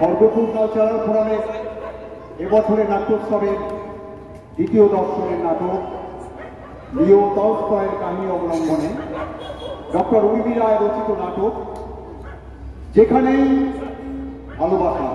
Kharagpur cultural ফোরামে এবছরের নাট্যোৎসবের দ্বিতীয় দর্শনের নাটক লিও তলস্টয়ের কাহিনী অবলম্বনে ডক্টর উর্মি রায় রচিত নাটক যেখানেই ভালোবাসা।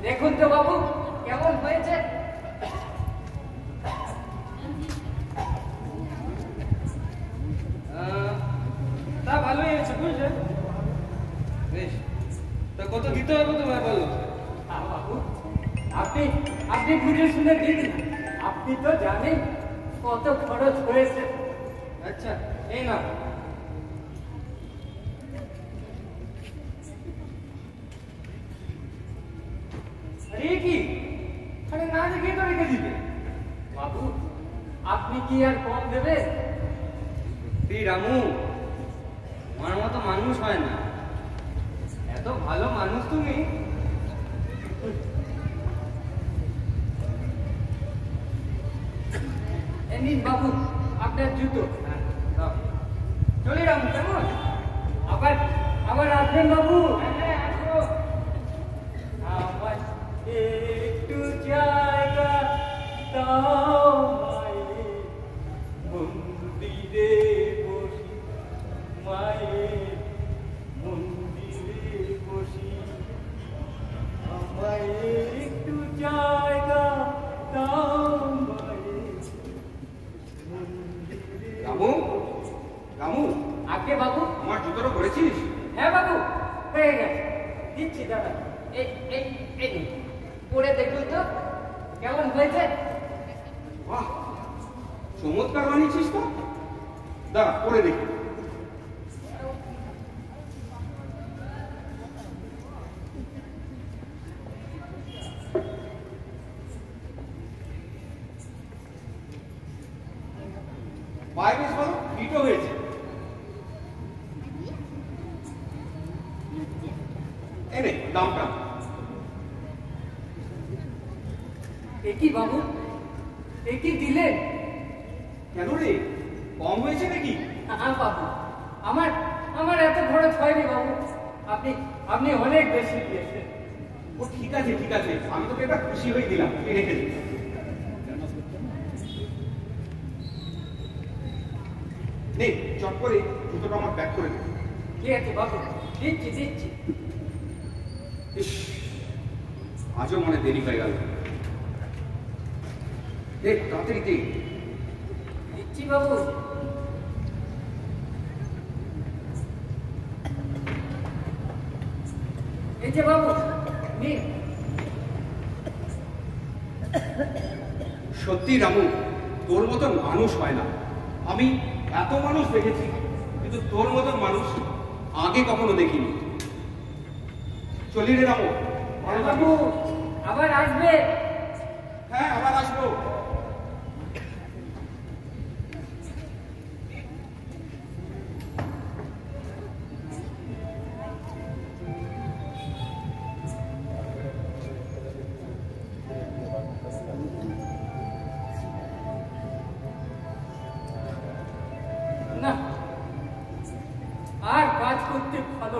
দেখুন তো বাবু কেমন হয়েছে। তা ভালোই হয়েছে বুঝলেন। বেশ, তা কত দিতে হবে তোমায় বলো। বাবু আপনি আপনি বুঝে শুনে দিন, আপনি তো জানেন কত খরচ হয়েছে। আচ্ছা এই না কি আরে না দেখে তো রেখে দিবে। বাবু আপনি কি আর কম দেবে? রামু আমার মতো মানুষ হয় না, এত ভালো মানুষ তুমি। নিন বাবু আপনার জুতো। চলি রামু, কেমন? আবার আবার আসবেন বাবু। আমার একটু জায়গা দাও মায়ের মন্দিরে বসি, মায়ের মন্দিরে বসি, আমায় একটু জায়গা দাও মায়ের মন্দিরে। রামু, রামু আগে বাবু আমার জুতোটা করেছিস? হ্যাঁ বাবু হয়ে গেছে, দিচ্ছি দাদা। এই এই এই পরে দেখুন তো কেমন হয়েছে। বাহ, চমৎকার বানিয়েছিস তো। দাঁড়া পরে দেখি। পায়ে বেশ ভালো ফিটও হয়েছে। এনে দামটা। একই বাবু একই দিলেন কেন রে, কম হয়েছে নাকি? হ্যাঁ বাবু, আমার আমার এত খরচ হয়নি বাবু, আপনি আপনি অনেক বেশি দিয়েছেন। ও ঠিক আছে ঠিক আছে, আমি তোকে এটা খুশি হয়ে দিলাম, রেখে দিই। নে চট করে জুতোটা আমার প্যাক করে দে। ঠিক আছে বাবু, দিচ্ছি দিচ্ছি। ইস, আজও মনে দেরি হয়ে গেল। দেখ তাড়াতাড়ি দে। দিচ্ছি বাবু। এই যে বাবু নিন। সত্যি রামু, তোর মতন মানুষ হয় না। আমি এত মানুষ দেখেছি, কিন্তু তোর মতন মানুষ আগে কখনো দেখিনি। চলি রে রামু। বাবু আবার আসবে? হ্যাঁ আবার আসবো।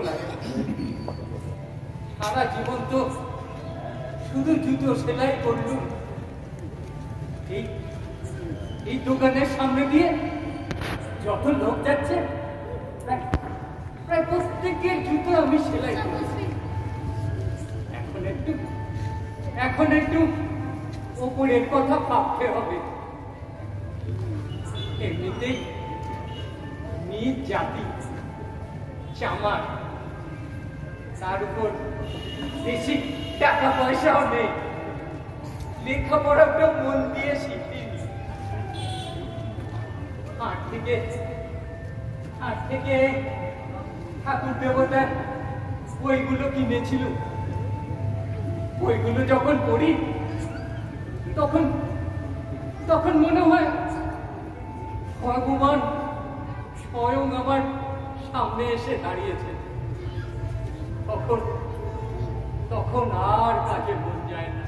লাগে। সারা জীবন তো শুধু জুতো সেলাই করলুম। এই দোকানের সামনে দিয়ে যত লোক যাচ্ছে প্রায় প্রত্যেকের জুতো আমি সেলাই করছি। এখন একটু ওপরের কথা ভাবতে হবে। এমনিতেই নিজ জাতি চামার, তার উপর বেশি টাকা পয়সাও নেই, লেখাপড়াটা মন দিয়ে শিখিনি। হাট থেকে ঠাকুর দেবতার বইগুলো কিনেছিল। বইগুলো যখন পড়ি তখন মনে হয় ভগবান স্বয়ং আমার সামনে এসে দাঁড়িয়েছে। তখন আর কাজে মন যায় না।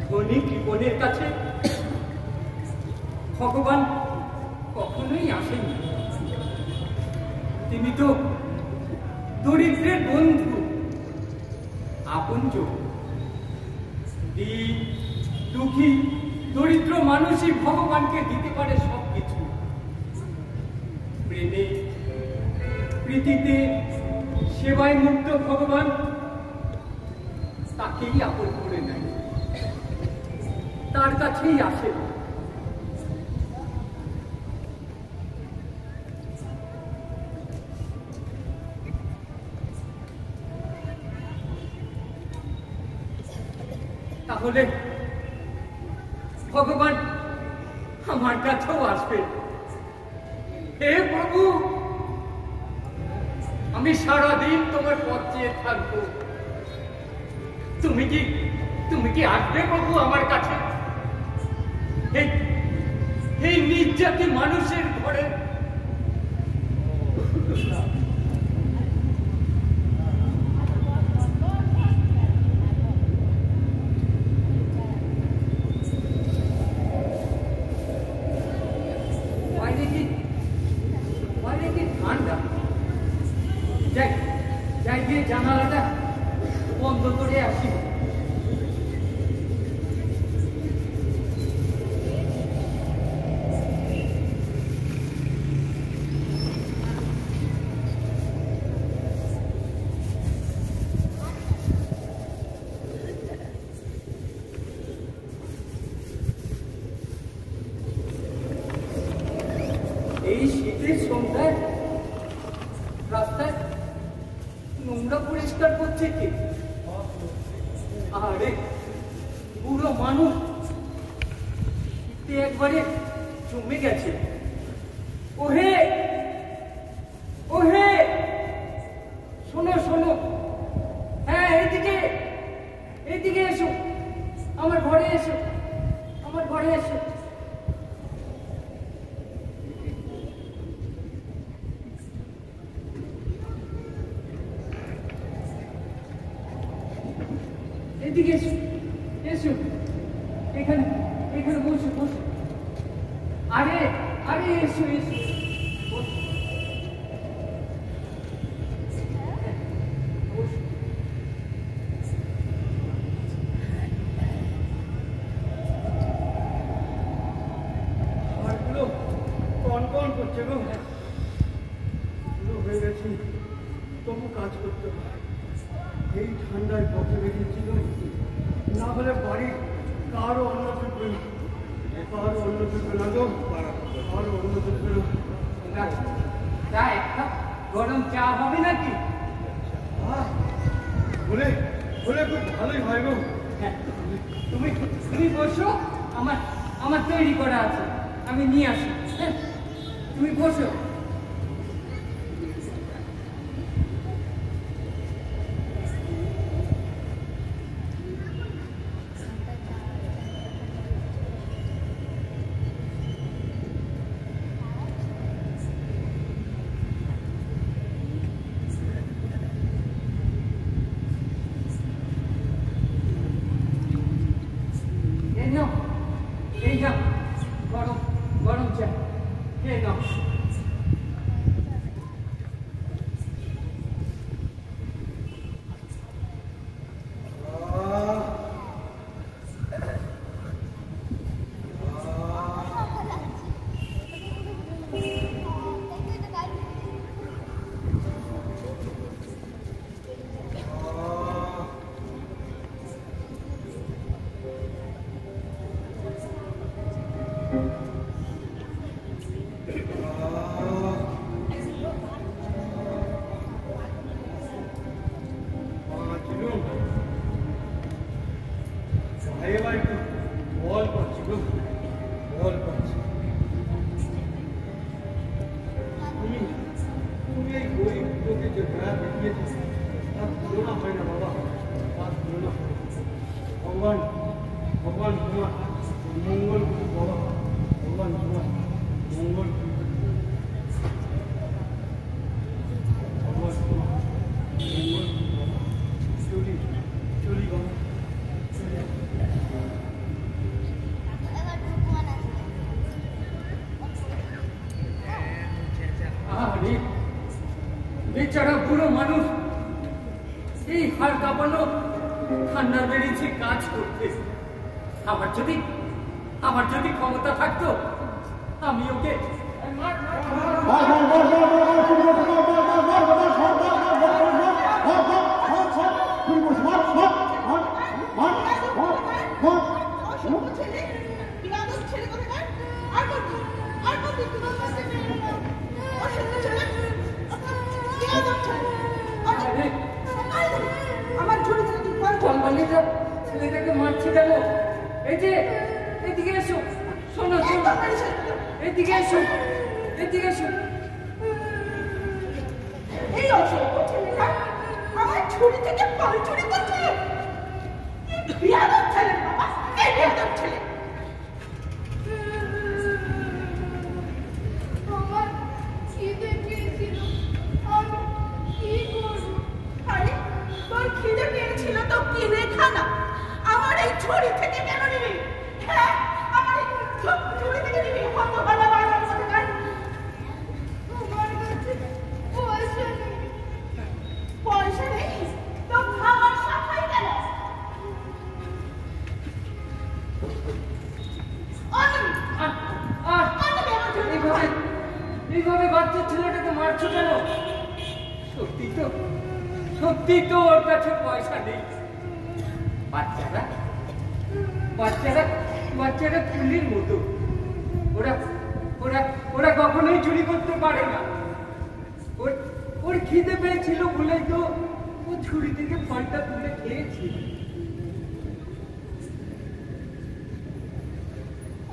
ধনী কৃপণের কাছে ভগবান কখনোই আসেনি। তিনি তো দরিদ্রের বন্ধু, আপনজন। দুঃখী দরিদ্র মানুষই ভগবানকে দিতে পারে সবকিছু। প্রেমে প্রীতিতে সেবায় মুক্ত ভগবান তাকেই আপন করে নেয়, তার কাছেই আসে। তাহলে ভগবান আমার কাছেও আসবে। হে প্রভু, আমি সারাদিন তোমার পথ চেয়ে থাকবো। তুমি কি আসবে প্রভু আমার কাছে? এই নির্যাতি মানুষের ঘরে ঠান্ডা। যাই গিয়ে জানালাটা বন্ধ করে আসি। এই শীতের সন্ধ্যায় রাস্তায় নোংরা পরিষ্কার করছে কে? আরে বুড়ো মানুষ একবারে জমে গেছে। ওহে ওহে, শোনো শোনো, হ্যাঁ এইদিকে এসো, আমার ঘরে এসো, আমার ঘরে এসো। এদিকে এসো, এসো, এখানে বসো বসো। আরে এসো এসো, আমারগুলো কন করছে গো, হয়ে গেছি, তবু কাজ করতে হয়। এই ঠান্ডায় পথে বেরিয়েছিল, না হলে বাড়ির কারো অন্য চলবে না, কারো অন্য চলবে না গো, কারো অন্য চলবে না। একটা গরম চা হবে নাকি? বলে খুব ভালোই হয় গো। হ্যাঁ, তুমি বসো, আমার তৈরি করা আছে, আমি নিয়ে আসি। হ্যাঁ, তুমি বসো। ভগবান ভগবান তোমার মঙ্গল করুক বাবা, ভগবান তোমার মঙ্গল করুক, ভগবান তোমার মঙ্গল করুক বাবা। চলি চলি বাবা, চলি। আরে বেচারা বুড়ো মানুষ এই হাড় কাঁপানো ঠান্ডার বেরিয়েছে কাজ করতে। আমার যদি ক্ষমতা থাকতো আমি ওকে ছেলেটাকে মারছি কেন? এই যে এদিকে এসো, শোনো শোনো, এদিকে এসো, এদিকে এসো। এই অসভ্য ছেলেটা আমার ছুরি থেকে ফল চুরি করছে। বিয়াদব ছেলে বাবা, এই বিয়াদব ছেলে। আমার খিদে পেয়েছিল, আমি কি করব? আরে তোর খিদে পেয়েছিল তো কিনে খানা, আমার এই ছুরি থেকে কেন নিবি? হ্যাঁ, আমার এই ছুরি থেকে নিবি? কত ভালো বাড়ার কথা গান। আমার কাছে পয়সা নেই। পয়সা নেই তো খাবার সাফাই কেন? এইভাবে বাচ্চা ছেলেটাকে মারছো কেন? সত্যি তো ওর কাছে পয়সা নেই। বাচ্চারা ফুলির মতো, ওরা কখনোই চুরি করতে পারে না। ওর খিদে পেয়েছিল বলেই তো ও ছুরি থেকে ফলটা তুলে খেয়েছিল।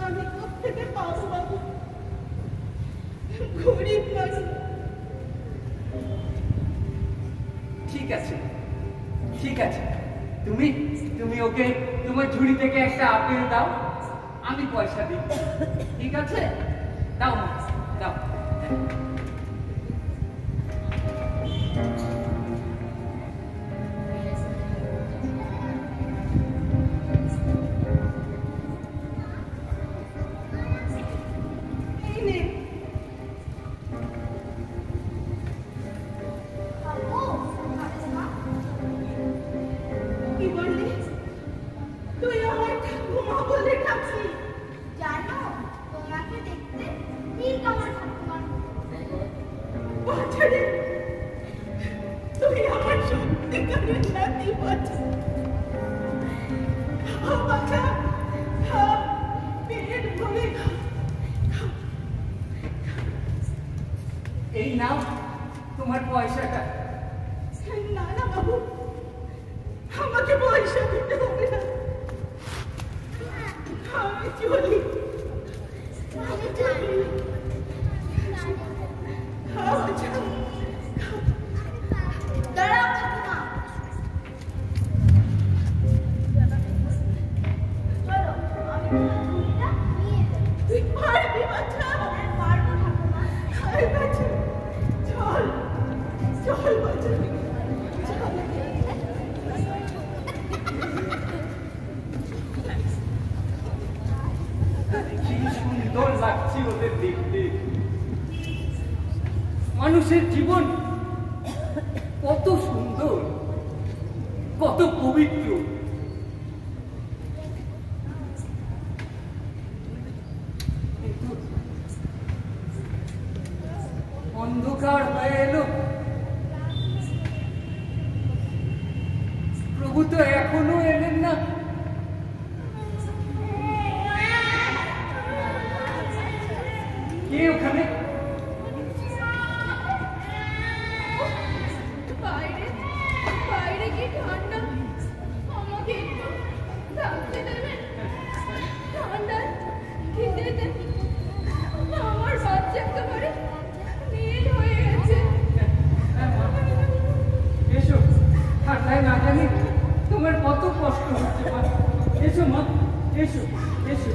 আমি কোত্থেকে পাবো বাবু? গরিব মানুষ। ঠিক আছে, তুমি ওকে তোমার ঝুড়ি থেকে একটা আপেল দাও, আমি পয়সা দিই। ঠিক আছে, দাও মা, দাও। এই নে। কি বললি? তুই আমার ঠাকুমা বলে ডাকলি? জানো, তোমাকে দেখতে ঠিক আমার ঠাকুমার মতো। বাছারে, তুই আমার সত্যিকারের নাতি বাছা। খা বাছা, খা, পেট ভরে খা। এই নাও তোমার পয়সাটা। না না বাবু, আমাকে পয়সা দিতে হবে না। আমি চলি। আমি জানি। দাঁড়াও ঠাকুমা, চলো আমি তোমার ঝুড়িটা নিয়ে যাই। তুই পারবি বাছা? হ্যাঁ, পারবো ঠাকুমা। আয় বাছা, চল চল বাছা, চল। কি সুন্দর লাগছে ওদের দেখতে। মানুষের জীবন কত সুন্দর, কত পবিত্র। কিন্তু অন্ধকার হয়ে এলো, প্রভু তো এখনো এলেন না। কে ওখানে? এসো এসো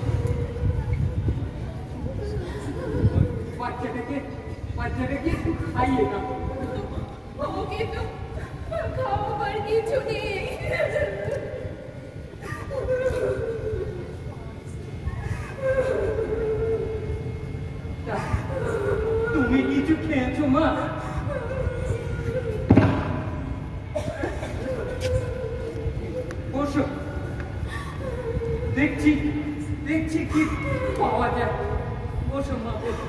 বাচ্চাটাকে একটু খাইয়ে দাও। ওকে তো খাওয়াবার কিছু নেই। তা, তুমি কিছু খেয়েছো মা? বসো, দেখছি কি পাওয়া যায়। বসো মা, বসো।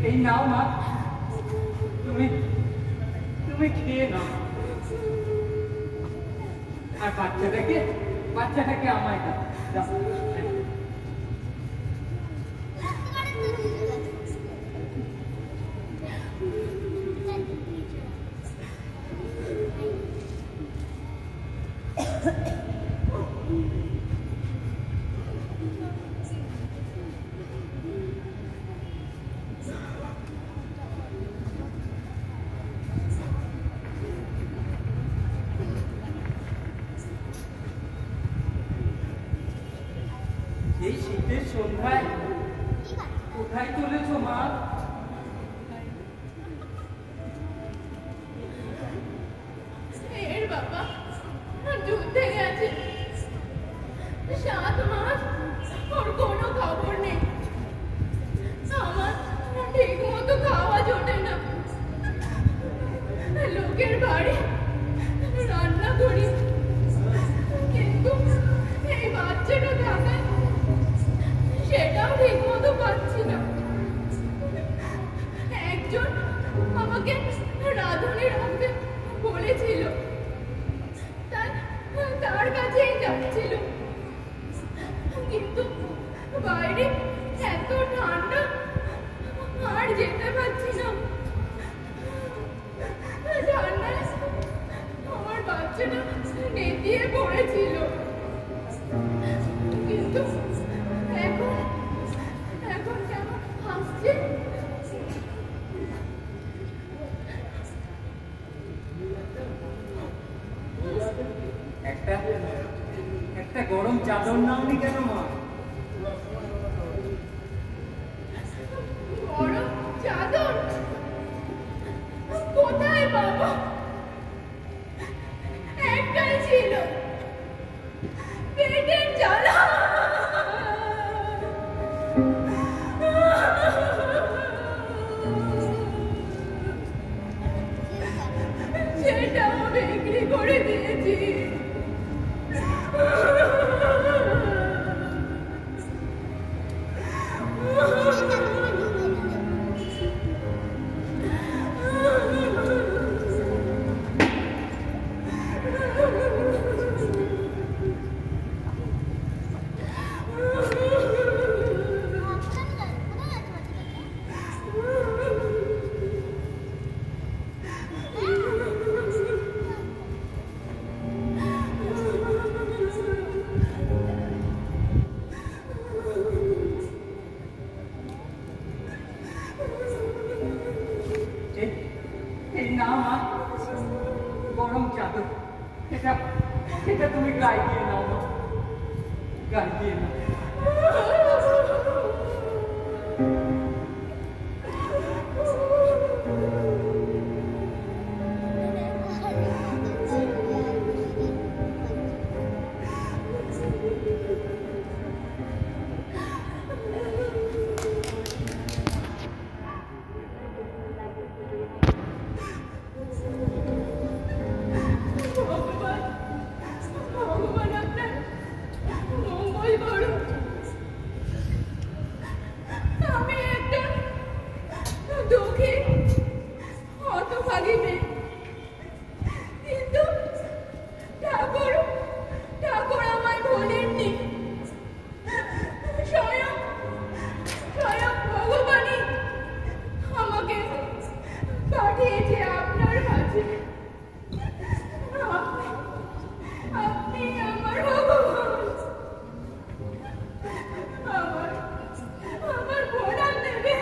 এই নাও মা, তুমি খেয়ে নাও। আর বাচ্চাটাকে আমায় দাও। এই শীতের সন্ধ্যায় কোথায় চলেছো মা? এর বাবা যুদ্ধে গেছে, 7 মাস ওর কোনো খবর নেই। আমার ঠিক মতো খাওয়া জোটে না, লোকের বাড়ি রান্না করি, কিন্তু এই বাচ্চাটা থাকায় সেটাও ঠিক মতো পাচ্ছি না। একজন আমাকে রাঁধুনি রাখতে বলেছিল, তার কাছেই যাচ্ছিল, কিন্তু বাইরে এত ঠান্ডা আর যেতে পারছি না। ঠান্ডায় আমার বাচ্চাটা নেতিয়ে পড়েছিল, কিন্তু এখন কেমন হাসছে। একটা গরম চাদর নাওনি কেন মা? গরম চাদর কোথায় বাবা? একটাই ছিল, পেটের জ্বালা। সেটাও বিক্রি করে দিয়েছি। এই না মা, গরম চাদর, এটা তুমি গায়ে দিয়ে নাও মা, গায়ে দিয়ে নাও। ভগবান আপনার মঙ্গল করুন। আমি একটা দুঃখী হতভাগী মেয়ে। কিন্তু ঠাকুর ঠাকুর আমায় ভোলেননি। স্বয়ং স্বয়ং ভগবানই আমাকে পাঠিয়েছে আপনার কাছে। আপনি আমার ভগবান। আমার প্রণাম নেবেন।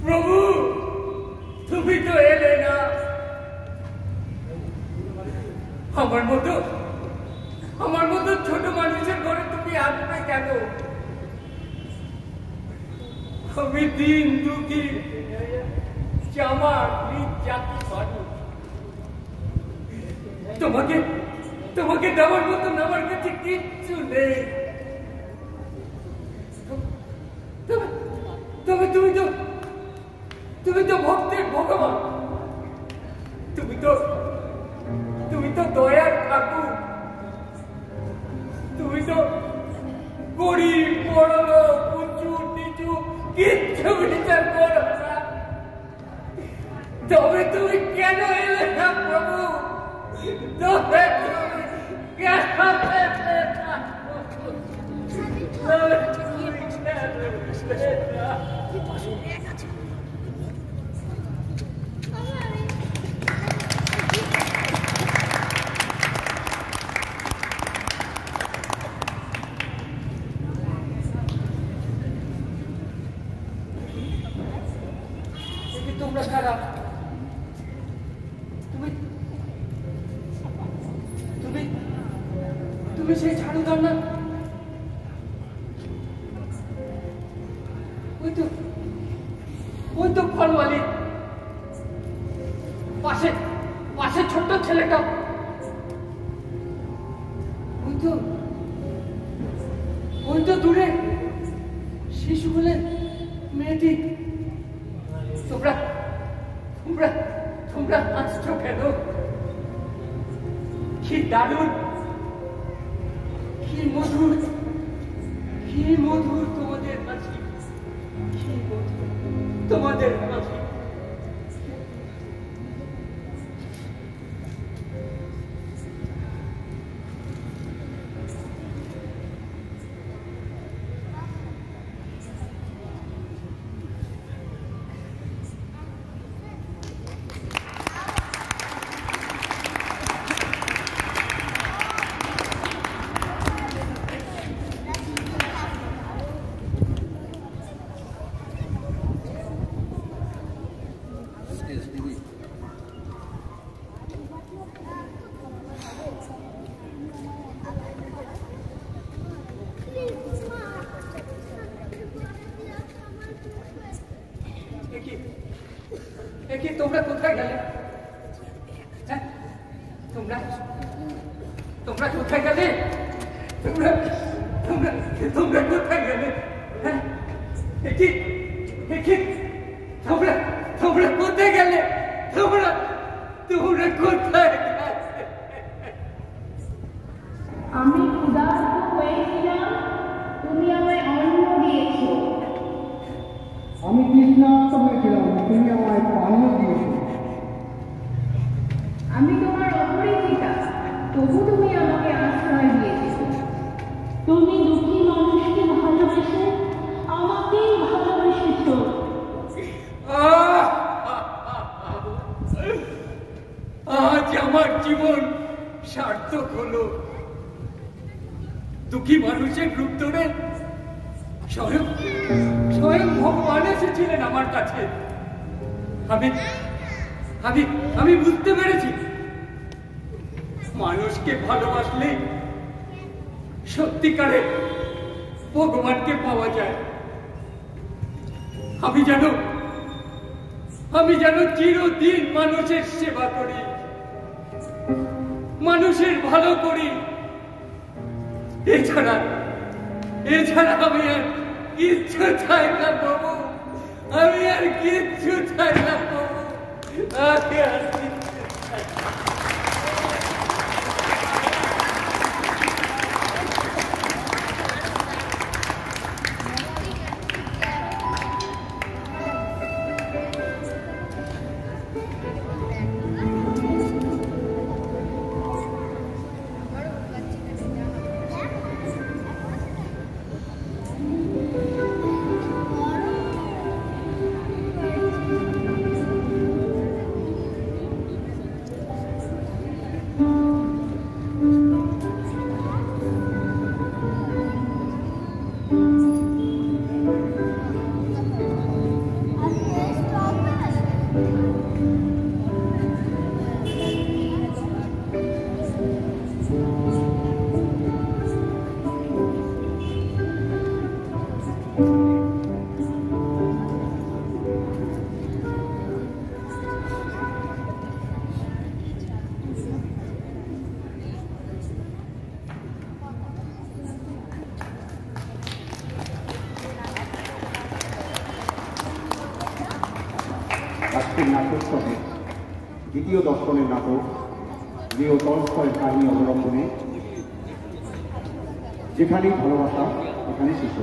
প্রভু, তুমি তো এলে না। আমার মতো ছোট মানুষের ঘরে তুমি আসবে কেন? আমি দিন দুঃখী চামার জাতি মানুষ। তোমাকে দেওয়ার মতন আমার কাছে কিচ্ছু নেই। তবে তুমি তো ভক্তের ভগবান। তুমি তো দয়ার ঠাকুর। তুমি তো গরিব বড়লোক উঁচু নিচু কিচ্ছু বিচার করো না। তবে তুমি কেন এলে না প্রভু? তবে তুমি কেন এলে না? তবে তুমি কেন এলে না? তোমরা খারাপ। তুমি সেই ঝাড়ুদার না? ওই তো ফলওয়ালি পাশে ছোট্ট ছেলেটা। ওই তো দূরে শিশু বলে মেয়েটি। তোমরা হাসছো কেন? কি দারুণ, কি মধুর তোমাদের হাসি, কি মধুর তোমাদের হাসি। তোমরা কোথায় গেলে? তোমরা কোথায় গেলে? তোমরা কোথায় গেলে? তোমরা কোথায় গেলে? তোমরা কোথায় গেলে? তুমি দুঃখী মানুষকে ভালোবেসে আমাকেই ভালোবেসেছো। আজ আমার জীবন সার্থক হলো। দুঃখী মানুষের রূপ ধরে স্বয়ং ভগবান এসেছিলেন আমার কাছে। আমি বুঝতে পেরেছি মানুষকে ভালোবাসলে সত্যিকারে ভগবানকে পাওয়া যায়। আমি যেন চিরদিন মানুষের সেবা করি, মানুষের ভালো করি। এছাড়া আমি আর কিচ্ছু চাই না বাবু, আমি আর কিচ্ছু চাই না বাবু, আমি আর কিচ্ছু চাই না। আজকের নাট্যোৎসবে দ্বিতীয় দর্শনের নাটক লিও টলস্টয়ের কাহিনী অবলম্বনে যেখানেই ভালোবাসা সেখানে শিশু।